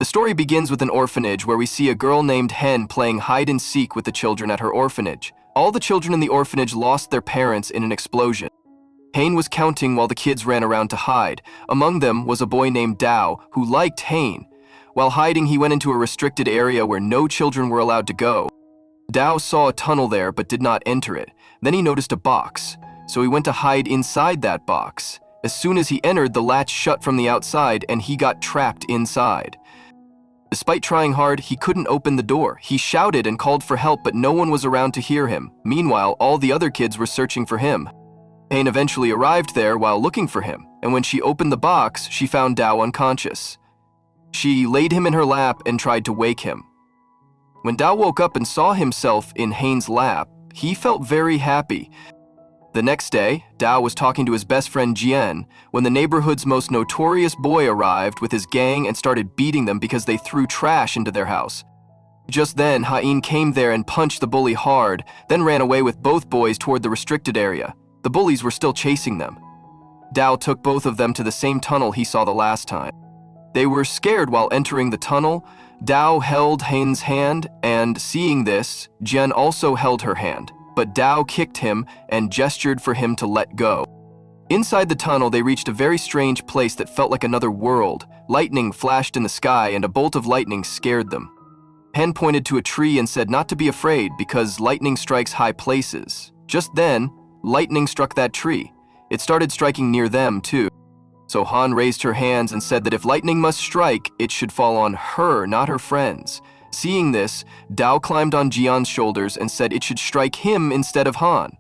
The story begins with an orphanage where we see a girl named Hen playing hide-and-seek with the children at her orphanage. All the children in the orphanage lost their parents in an explosion. Hen was counting while the kids ran around to hide. Among them was a boy named Dao, who liked Hen. While hiding, he went into a restricted area where no children were allowed to go. Dao saw a tunnel there but did not enter it. Then he noticed a box, so he went to hide inside that box. As soon as he entered, the latch shut from the outside and he got trapped inside. Despite trying hard, he couldn't open the door. He shouted and called for help, but no one was around to hear him. Meanwhile, all the other kids were searching for him. Hen eventually arrived there while looking for him, and when she opened the box, she found Dao unconscious. She laid him in her lap and tried to wake him. When Dao woke up and saw himself in Hen's lap, he felt very happy. The next day, Dao was talking to his best friend Jian when the neighborhood's most notorious boy arrived with his gang and started beating them because they threw trash into their house. Just then, Hain came there and punched the bully hard, then ran away with both boys toward the restricted area. The bullies were still chasing them. Dao took both of them to the same tunnel he saw the last time. They were scared while entering the tunnel. Dao held Hen's hand, and seeing this, Jian also held her hand, but Dao kicked him and gestured for him to let go. Inside the tunnel, they reached a very strange place that felt like another world. Lightning flashed in the sky, and a bolt of lightning scared them. Hen pointed to a tree and said not to be afraid because lightning strikes high places. Just then, lightning struck that tree. It started striking near them, too. So Han raised her hands and said that if lightning must strike, it should fall on her, not her friends. Seeing this, Dao climbed on Jian's shoulders and said it should strike him instead of Han.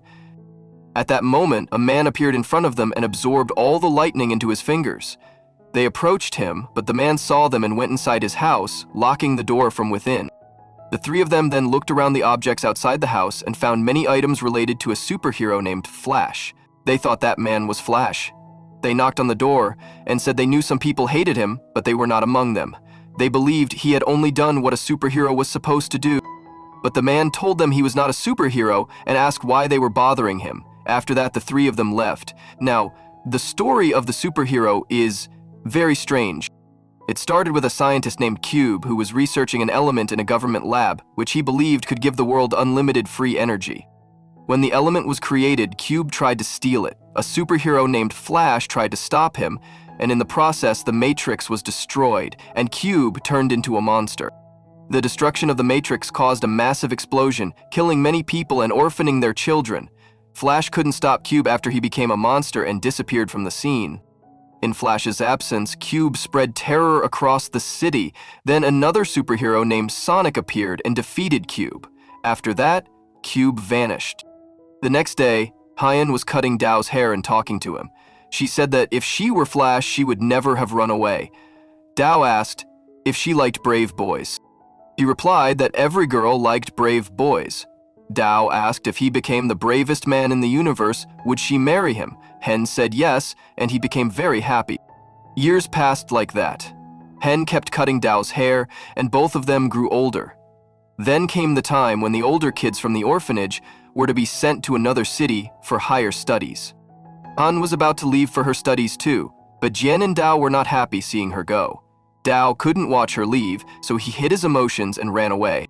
At that moment, a man appeared in front of them and absorbed all the lightning into his fingers. They approached him, but the man saw them and went inside his house, locking the door from within. The three of them then looked around the objects outside the house and found many items related to a superhero named Flash. They thought that man was Flash. They knocked on the door and said they knew some people hated him, but they were not among them. They believed he had only done what a superhero was supposed to do. But the man told them he was not a superhero and asked why they were bothering him. After that, the three of them left. Now, the story of the superhero is very strange. It started with a scientist named Cube who was researching an element in a government lab, which he believed could give the world unlimited free energy. When the element was created, Cube tried to steal it. A superhero named Flash tried to stop him, and in the process, the Matrix was destroyed, and Cube turned into a monster. The destruction of the Matrix caused a massive explosion, killing many people and orphaning their children. Flash couldn't stop Cube after he became a monster and disappeared from the scene. In Flash's absence, Cube spread terror across the city. Then another superhero named Sonic appeared and defeated Cube. After that, Cube vanished. The next day, Hyen was cutting Dao's hair and talking to him. She said that if she were Flash, she would never have run away. Dao asked if she liked brave boys. He replied that every girl liked brave boys. Dao asked if he became the bravest man in the universe, would she marry him? Hen said yes, and he became very happy. Years passed like that. Hen kept cutting Dao's hair, and both of them grew older. Then came the time when the older kids from the orphanage were to be sent to another city for higher studies. Han was about to leave for her studies too, but Jian and Dao were not happy seeing her go. Dao couldn't watch her leave, so he hid his emotions and ran away.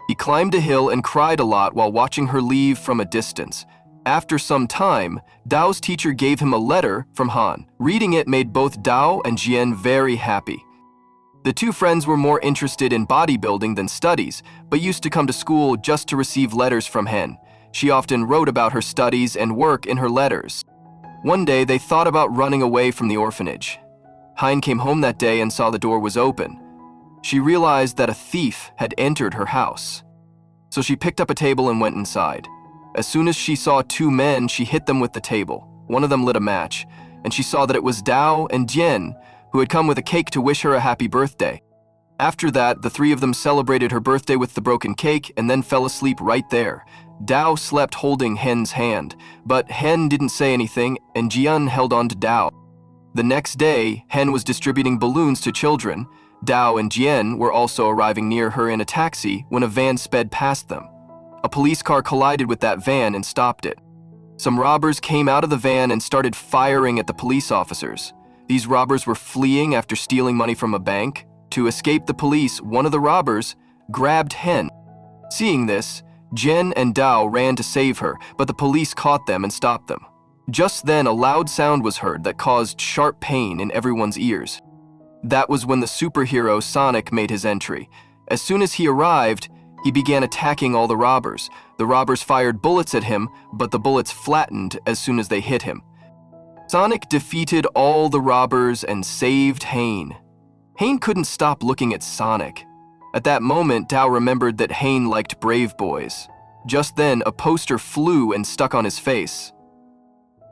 He climbed a hill and cried a lot while watching her leave from a distance. After some time, Dao's teacher gave him a letter from Han. Reading it made both Dao and Jian very happy. The two friends were more interested in bodybuilding than studies, but used to come to school just to receive letters from Hen. She often wrote about her studies and work in her letters. One day, they thought about running away from the orphanage. Hein came home that day and saw the door was open. She realized that a thief had entered her house. So she picked up a table and went inside. As soon as she saw two men, she hit them with the table. One of them lit a match, and she saw that it was Dao and Jian, who had come with a cake to wish her a happy birthday. After that, the three of them celebrated her birthday with the broken cake and then fell asleep right there. Dao slept holding Hen's hand, but Hen didn't say anything and Jian held on to Dao. The next day, Hen was distributing balloons to children. Dao and Jian were also arriving near her in a taxi when a van sped past them. A police car collided with that van and stopped it. Some robbers came out of the van and started firing at the police officers. These robbers were fleeing after stealing money from a bank. To escape the police, one of the robbers grabbed Hen. Seeing this, Jen and Dao ran to save her, but the police caught them and stopped them. Just then, a loud sound was heard that caused sharp pain in everyone's ears. That was when the superhero Sonic made his entry. As soon as he arrived, he began attacking all the robbers. The robbers fired bullets at him, but the bullets flattened as soon as they hit him. Sonic defeated all the robbers and saved Hane. Hane couldn't stop looking at Sonic. At that moment, Dao remembered that Hane liked Brave Boys. Just then, a poster flew and stuck on his face.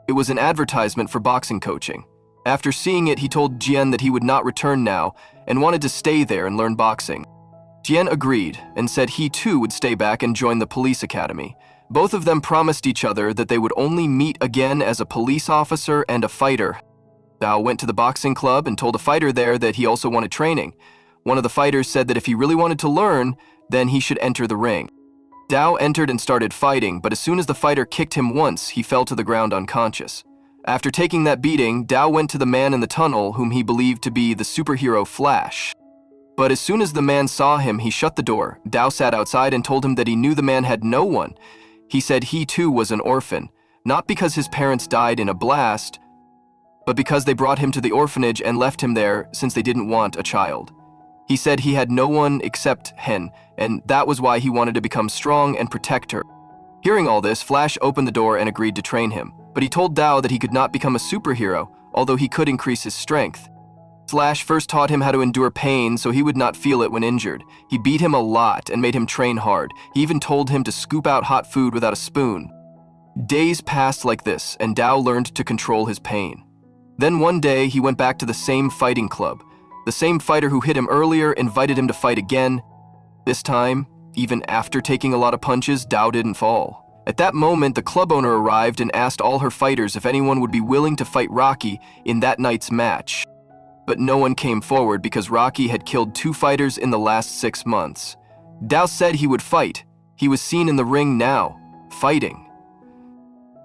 It was an advertisement for boxing coaching. After seeing it, he told Jian that he would not return now and wanted to stay there and learn boxing. Jian agreed and said he too would stay back and join the police academy. Both of them promised each other that they would only meet again as a police officer and a fighter. Dao went to the boxing club and told a fighter there that he also wanted training. One of the fighters said that if he really wanted to learn, then he should enter the ring. Dao entered and started fighting, but as soon as the fighter kicked him once, he fell to the ground unconscious. After taking that beating, Dao went to the man in the tunnel whom he believed to be the superhero Flash. But as soon as the man saw him, he shut the door. Dao sat outside and told him that he knew the man had no one. He said he too was an orphan, not because his parents died in a blast, but because they brought him to the orphanage and left him there since they didn't want a child. He said he had no one except Hen, and that was why he wanted to become strong and protect her. Hearing all this, Flash opened the door and agreed to train him, but he told Dao that he could not become a superhero, although he could increase his strength. Flash first taught him how to endure pain so he would not feel it when injured. He beat him a lot and made him train hard. He even told him to scoop out hot food without a spoon. Days passed like this, and Dao learned to control his pain. Then one day, he went back to the same fighting club. The same fighter who hit him earlier invited him to fight again. This time, even after taking a lot of punches, Dao didn't fall. At that moment, the club owner arrived and asked all her fighters if anyone would be willing to fight Rocky in that night's match. But no one came forward because Rocky had killed 2 fighters in the last 6 months. Dao said he would fight. He was seen in the ring now, fighting.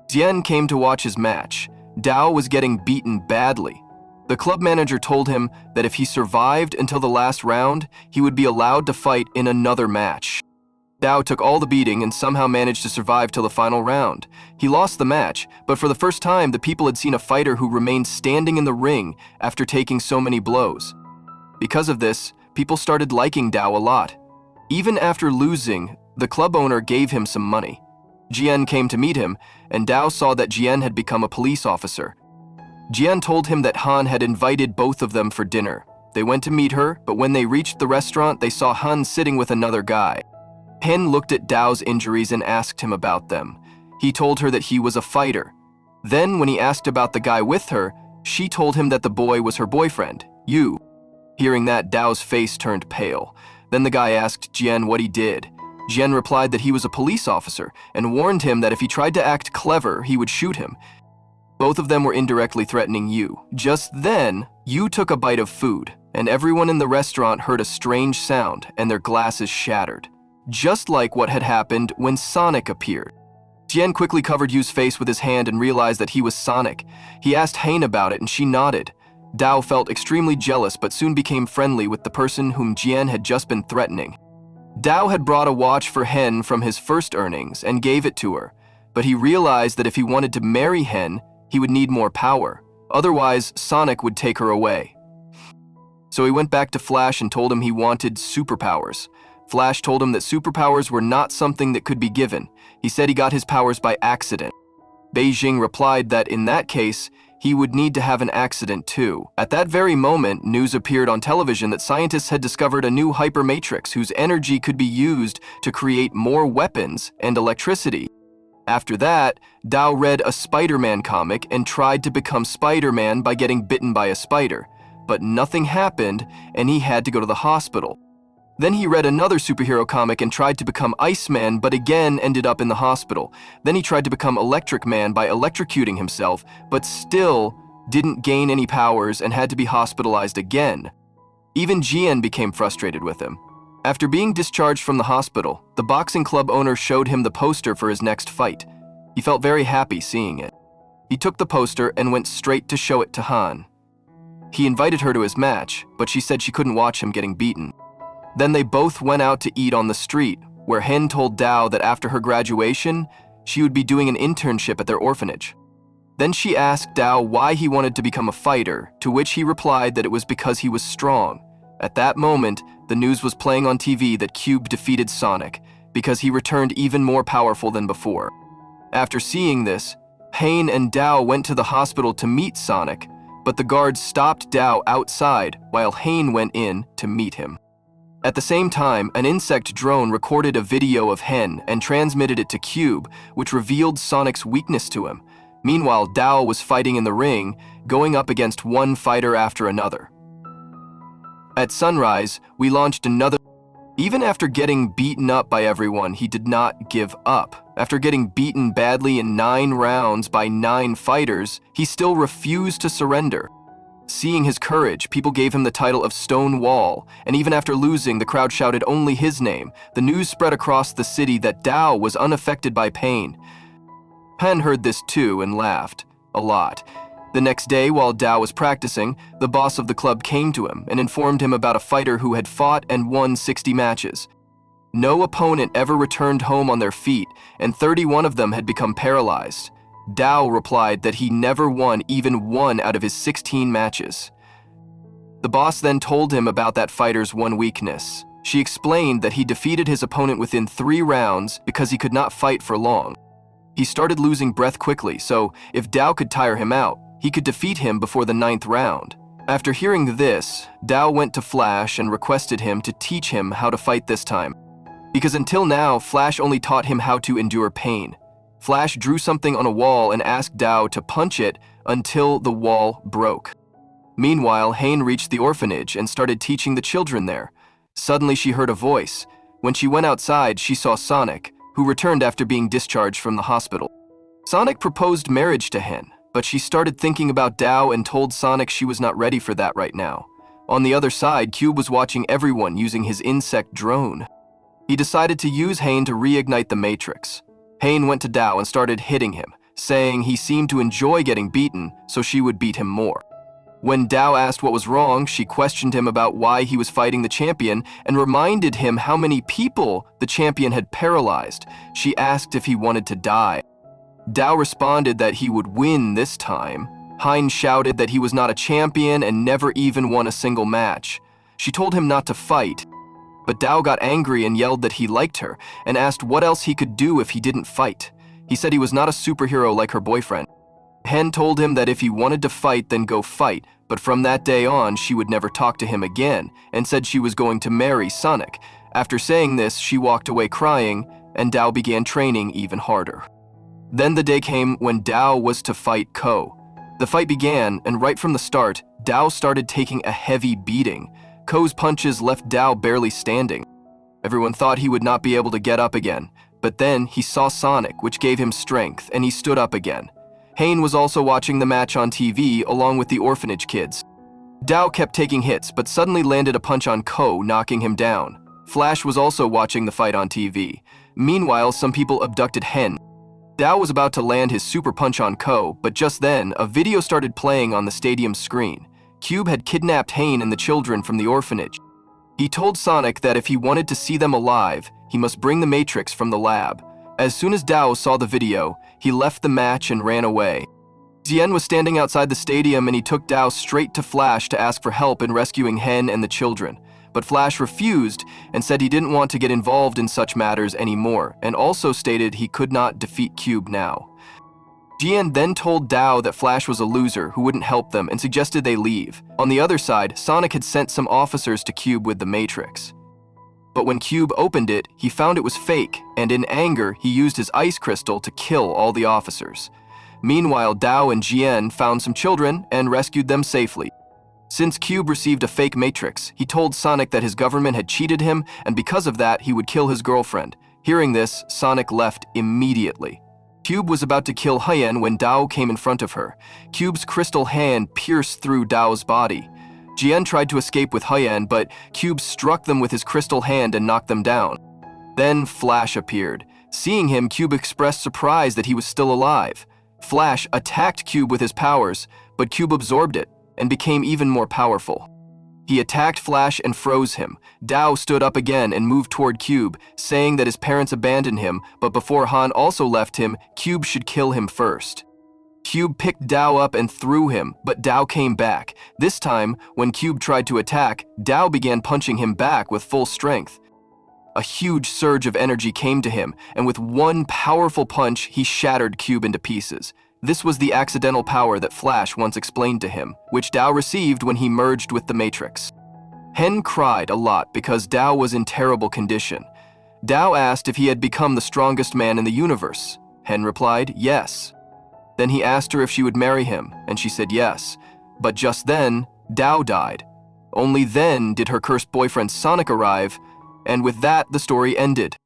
Jian came to watch his match. Dao was getting beaten badly. The club manager told him that if he survived until the last round, he would be allowed to fight in another match. Dao took all the beating and somehow managed to survive till the final round. He lost the match, but for the first time, the people had seen a fighter who remained standing in the ring after taking so many blows. Because of this, people started liking Dao a lot. Even after losing, the club owner gave him some money. Jian came to meet him, and Dao saw that Jian had become a police officer. Jian told him that Han had invited both of them for dinner. They went to meet her, but when they reached the restaurant, they saw Han sitting with another guy. Hen looked at Dao's injuries and asked him about them. He told her that he was a fighter. Then, when he asked about the guy with her, she told him that the boy was her boyfriend, Yu. Hearing that, Dao's face turned pale. Then the guy asked Jian what he did. Jian replied that he was a police officer and warned him that if he tried to act clever, he would shoot him. Both of them were indirectly threatening Yu. Just then, Yu took a bite of food, and everyone in the restaurant heard a strange sound and their glasses shattered. Just like what had happened when Sonic appeared. Jian quickly covered Yu's face with his hand and realized that he was Sonic. He asked Hane about it and she nodded. Dao felt extremely jealous but soon became friendly with the person whom Jian had just been threatening. Dao had brought a watch for Hen from his first earnings and gave it to her, but he realized that if he wanted to marry Hen, he would need more power. Otherwise, Sonic would take her away. So he went back to Flash and told him he wanted superpowers. Flash told him that superpowers were not something that could be given. He said he got his powers by accident. Beijing replied that in that case, he would need to have an accident too. At that very moment, news appeared on television that scientists had discovered a new hypermatrix whose energy could be used to create more weapons and electricity. After that, Dao read a Spider-Man comic and tried to become Spider-Man by getting bitten by a spider. But nothing happened and he had to go to the hospital. Then he read another superhero comic and tried to become Iceman, but again ended up in the hospital. Then he tried to become Electric Man by electrocuting himself, but still didn't gain any powers and had to be hospitalized again. Even Jian became frustrated with him. After being discharged from the hospital, the boxing club owner showed him the poster for his next fight. He felt very happy seeing it. He took the poster and went straight to show it to Han. He invited her to his match, but she said she couldn't watch him getting beaten. Then they both went out to eat on the street, where Hen told Dao that after her graduation, she would be doing an internship at their orphanage. Then she asked Dao why he wanted to become a fighter, to which he replied that it was because he was strong. At that moment, the news was playing on TV that Cube defeated Sonic, because he returned even more powerful than before. After seeing this, Hen and Dao went to the hospital to meet Sonic, but the guards stopped Dao outside while Hen went in to meet him. At the same time, an insect drone recorded a video of Hen and transmitted it to Cube, which revealed Sonic's weakness to him. Meanwhile, Dao was fighting in the ring, going up against one fighter after another. At sunrise, we launched another. Even after getting beaten up by everyone, he did not give up. After getting beaten badly in 9 rounds by 9 fighters, he still refused to surrender. Seeing his courage, people gave him the title of Stone Wall, and even after losing, the crowd shouted only his name. The news spread across the city that Dao was unaffected by pain. Hen heard this too and laughed. A lot. The next day, while Dao was practicing, the boss of the club came to him and informed him about a fighter who had fought and won 60 matches. No opponent ever returned home on their feet, and 31 of them had become paralyzed. Dao replied that he never won even 1 out of his 16 matches. The boss then told him about that fighter's one weakness. She explained that he defeated his opponent within 3 rounds because he could not fight for long. He started losing breath quickly, so if Dao could tire him out, he could defeat him before the 9th round. After hearing this, Dao went to Flash and requested him to teach him how to fight this time. Because until now, Flash only taught him how to endure pain. Flash drew something on a wall and asked Dao to punch it until the wall broke. Meanwhile, Hen reached the orphanage and started teaching the children there. Suddenly she heard a voice. When she went outside, she saw Sonic, who returned after being discharged from the hospital. Sonic proposed marriage to Hen, but she started thinking about Dao and told Sonic she was not ready for that right now. On the other side, Cube was watching everyone using his insect drone. He decided to use Hen to reignite the Matrix. Hen went to Dao and started hitting him, saying he seemed to enjoy getting beaten, so she would beat him more. When Dao asked what was wrong, she questioned him about why he was fighting the champion and reminded him how many people the champion had paralyzed. She asked if he wanted to die. Dao responded that he would win this time. Hen shouted that he was not a champion and never even won a single match. She told him not to fight, but Dao got angry and yelled that he liked her and asked what else he could do if he didn't fight. He said he was not a superhero like her boyfriend. Hen told him that if he wanted to fight, then go fight, but from that day on, she would never talk to him again and said she was going to marry Sonic. After saying this, she walked away crying, and Dao began training even harder. Then the day came when Dao was to fight Ko. The fight began, and right from the start, Dao started taking a heavy beating. Ko's punches left Dao barely standing. Everyone thought he would not be able to get up again, but then he saw Sonic, which gave him strength, and he stood up again. Hen was also watching the match on TV along with the orphanage kids. Dao kept taking hits, but suddenly landed a punch on Ko, knocking him down. Flash was also watching the fight on TV. Meanwhile, some people abducted Hen. Dao was about to land his super punch on Ko, but just then, a video started playing on the stadium's screen. Cube had kidnapped Hen and the children from the orphanage. He told Sonic that if he wanted to see them alive, he must bring the Matrix from the lab. As soon as Dao saw the video, he left the match and ran away. Xian was standing outside the stadium and he took Dao straight to Flash to ask for help in rescuing Hen and the children. But Flash refused and said he didn't want to get involved in such matters anymore, and also stated he could not defeat Cube now. Xian then told Dao that Flash was a loser who wouldn't help them and suggested they leave. On the other side, Sonic had sent some officers to Cube with the Matrix. But when Cube opened it, he found it was fake, and in anger, he used his ice crystal to kill all the officers. Meanwhile, Dao and Xian found some children and rescued them safely. Since Cube received a fake Matrix, he told Sonic that his government had cheated him, and because of that, he would kill his girlfriend. Hearing this, Sonic left immediately. Cube was about to kill Hyen when Dao came in front of her. Cube's crystal hand pierced through Dao's body. Xian tried to escape with Hyen, but Cube struck them with his crystal hand and knocked them down. Then Flash appeared. Seeing him, Cube expressed surprise that he was still alive. Flash attacked Cube with his powers, but Cube absorbed it, and became even more powerful. He attacked Flash and froze him. Dao stood up again and moved toward Cube, saying that his parents abandoned him, but before Han also left him, Cube should kill him first. Cube picked Dao up and threw him, but Dao came back. This time, when Cube tried to attack, Dao began punching him back with full strength. A huge surge of energy came to him, and with one powerful punch, he shattered Cube into pieces. This was the accidental power that Flash once explained to him, which Dao received when he merged with the Matrix. Hen cried a lot because Dao was in terrible condition. Dao asked if he had become the strongest man in the universe. Hen replied, yes. Then he asked her if she would marry him, and she said yes. But just then, Dao died. Only then did her cursed boyfriend Sonic arrive, and with that, the story ended.